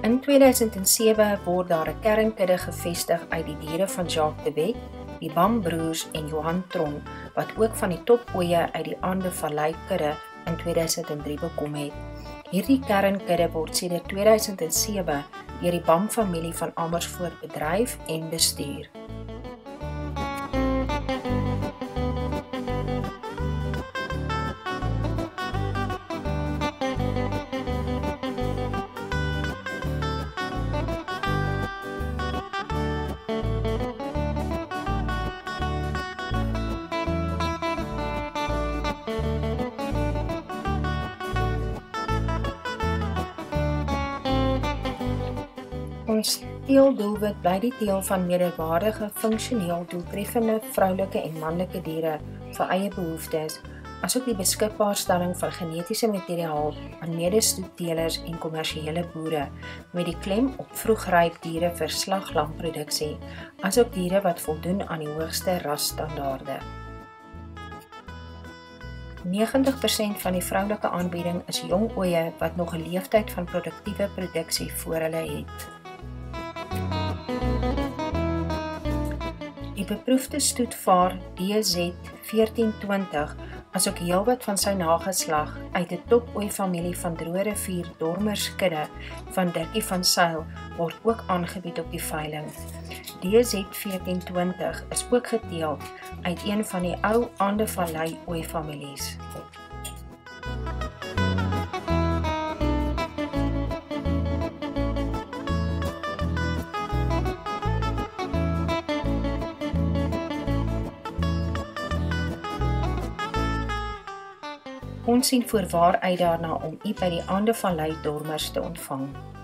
In 2007 word daar 'n kernkudde gevestig uit die diere van Jacques de Wet, die Bam broers en Johan Tron, wat ook van die topoeie uit die Ande-Vallei kudde in 2003 bekom het. Hierdie kernkudde word sedert 2007 deur die Bam familie van Amersfoort bedryf en bestuur. Ons teeldoelwit bly die teel van meerderwaardige, funksioneel doeltreffende vroulike en manlike diere vir eie behoeftes, asook die beskikbaarstelling van genetiese materiaal aan medestoetteelers en kommersiële boere, met die klem op vroegryp diere vir slaglamproduksie, asook diere wat voldoen aan die hoogste rasstandaarde. 90% van die vroulike aanbieding is jong ooe wat nog 'n leeftyd van produktiewe produksie voor hulle het. Die beproefde stoetvaar DZ1420, asook heelwat van sy nageslag uit 'n topooi-familie van Droë Rivier dormerskudde van Dirkie van Zyl word ook aangebied op die veiling. DZ1420 is ook geteel uit een van die ou Ande-Vallei ooi-families. Ons sien voorwaar uit daarna om u by die Ande-Vallei dormers te ontvang.